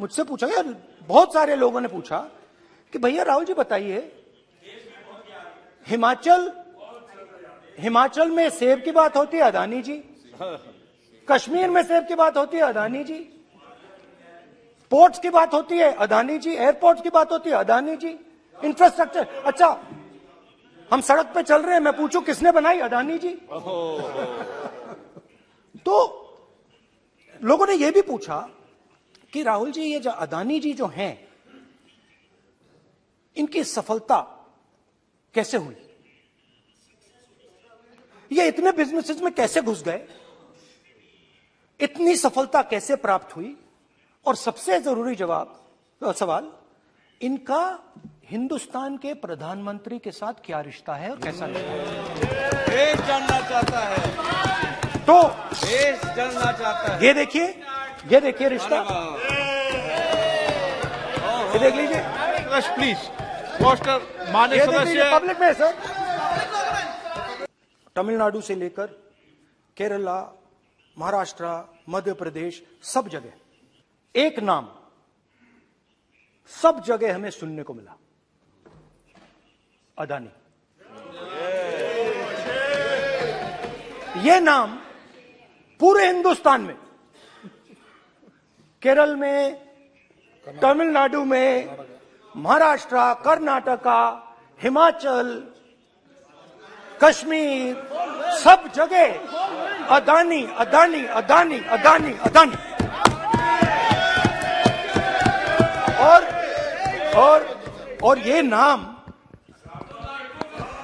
मुझसे पूछा गया, बहुत सारे लोगों ने पूछा कि भैया राहुल जी बताइए, हिमाचल में सेब की बात होती है अदानी जी, कश्मीर में सेब की बात होती है अदानी जी, पोर्ट्स की बात होती है अदानी जी, एयरपोर्ट्स की बात होती है अदानी जी, इंफ्रास्ट्रक्चर, अच्छा हम सड़क पे चल रहे हैं, मैं पूछूं किसने बनाई? अदानी जी। तो लोगों ने यह भी पूछा कि राहुल जी ये जो अदानी जी जो हैं, इनकी सफलता कैसे हुई, ये इतने बिजनेसेस में कैसे घुस गए, इतनी सफलता कैसे प्राप्त हुई, और सबसे जरूरी सवाल, इनका हिंदुस्तान के प्रधानमंत्री के साथ क्या रिश्ता है और कैसा रिश्ता है, देश जानना चाहता है, तो देश जानना चाहता है। ये देखिए रिश्ता, ये देख लीजिए प्लीज पोस्टर माननीय सदस्य पब्लिक में सर, तमिलनाडु से लेकर केरला, महाराष्ट्र, मध्य प्रदेश, सब जगह एक नाम सब जगह हमें सुनने को मिला, अदानी। यह नाम पूरे हिंदुस्तान में, केरल में, तमिलनाडु में, महाराष्ट्र, कर्नाटका, हिमाचल, कश्मीर, सब जगह अदानी अदानी अदानी अदानी अदानी। और ये नाम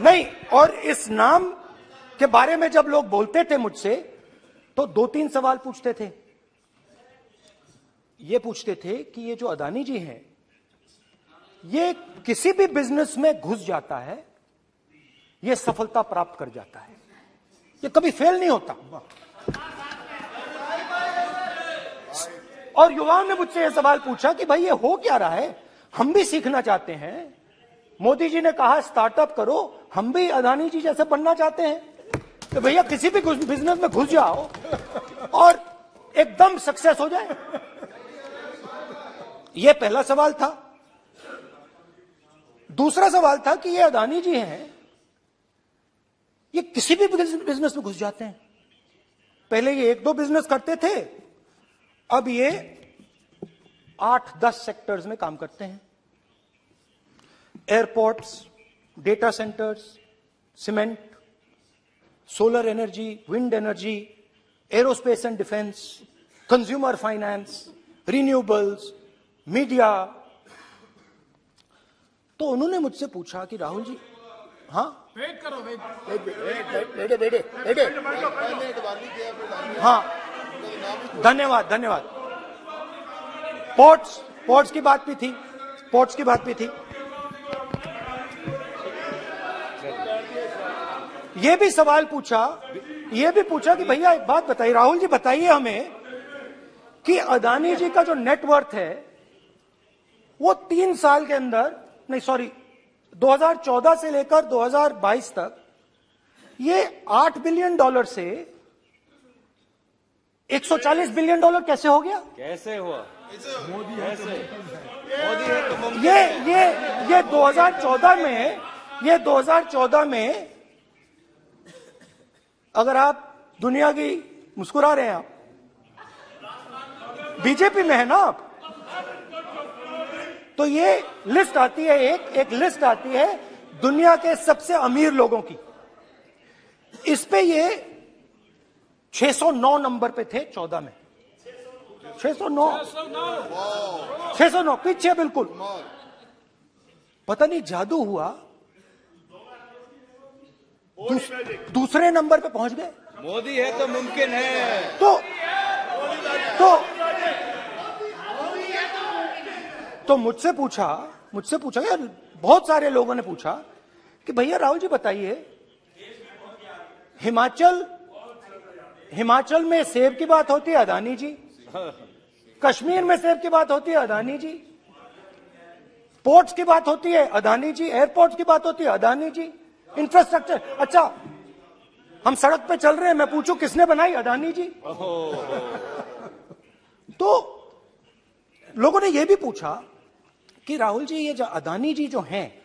नहीं, और इस नाम के बारे में जब लोग बोलते थे मुझसे, तो 2-3 सवाल पूछते थे। ये पूछते थे कि ये जो अदानी जी हैं, ये किसी भी बिजनेस में घुस जाता है, ये सफलता प्राप्त कर जाता है, ये कभी फेल नहीं होता। और युवाओं ने मुझसे यह सवाल पूछा कि भाई ये हो क्या रहा है, हम भी सीखना चाहते हैं। मोदी जी ने कहा स्टार्टअप करो, हम भी अदानी जी जैसे बनना चाहते हैं। तो भैया किसी भी बिजनेस में घुस जाओ और एकदम सक्सेस हो जाए। यह पहला सवाल था। दूसरा सवाल था कि ये अदानी जी हैं, ये किसी भी बिजनेस में घुस जाते हैं। पहले ये 1-2 बिजनेस करते थे, अब ये 8-10 सेक्टर्स में काम करते हैं। Airports, data centres, cement, solar energy, wind energy, aerospace and defence, consumer finance, renewables, media. तो उन्होंने मुझसे पूछा कि राहुल जी, हाँ वेट करो, बेटे, हाँ धन्यवाद। पोर्ट्स की बात भी थी। ये भी सवाल पूछा, कि भैया एक बात बताइए, राहुल जी बताइए हमें कि अदानी जी का जो नेटवर्थ है वो 3 साल के अंदर, 2014 से लेकर 2022 तक ये $8 बिलियन से $140 बिलियन कैसे हो गया? कैसे हुआ? मोदी है तो मुमकिन। ये 2014 में अगर आप दुनिया की, मुस्कुरा रहे हैं आप, बीजेपी में है ना आप, तो ये लिस्ट आती है, एक लिस्ट आती है दुनिया के सबसे अमीर लोगों की। इस पे ये 609 नंबर पे थे 14 में। 609 पीछे बिल्कुल। पता नहीं जादू हुआ, दूसरे नंबर पे पहुंच गए। मोदी है तो मुमकिन है। तो मुझसे पूछा यार, बहुत सारे लोगों ने पूछा कि भैया राहुल जी बताइए, हिमाचल में सेब की बात होती है अदानी जी, कश्मीर में सेब की बात होती है अदानी जी, पोर्ट्स की बात होती है अदानी जी, एयरपोर्ट्स की बात होती है अदानी जी, इंफ्रास्ट्रक्चर, अच्छा हम सड़क पे चल रहे हैं, मैं पूछूं किसने बनाई? अदानी जी। तो लोगों ने यह भी पूछा कि राहुल जी, ये जो अदानी जी जो हैं,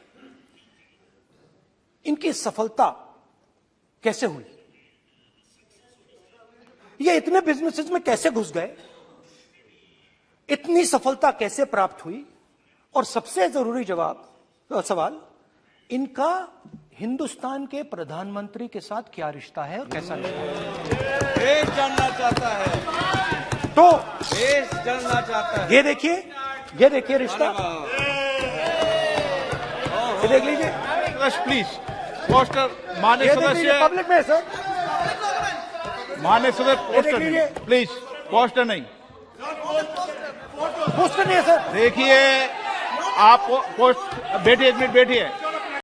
इनकी सफलता कैसे हुई? ये इतने बिजनेसेस में कैसे घुस गए? इतनी सफलता कैसे प्राप्त हुई? और सबसे जरूरी सवाल, इनका हिंदुस्तान के प्रधानमंत्री के साथ क्या रिश्ता है और कैसा रिश्ता है? देश जानना चाहता है, तो देश जानना चाहता है। ये देखिए रिश्ता, ये देख लीजिए। प्लीज पोस्टर माननीय सदस्य, पब्लिक में सर, माननीय सदस्य पोस्टर लीजिए। नहीं, प्लीज पोस्टर नहीं। पोस्टर नहीं है सर। देखिए आप पोस्ट बैठिए, एक मिनट बैठिए।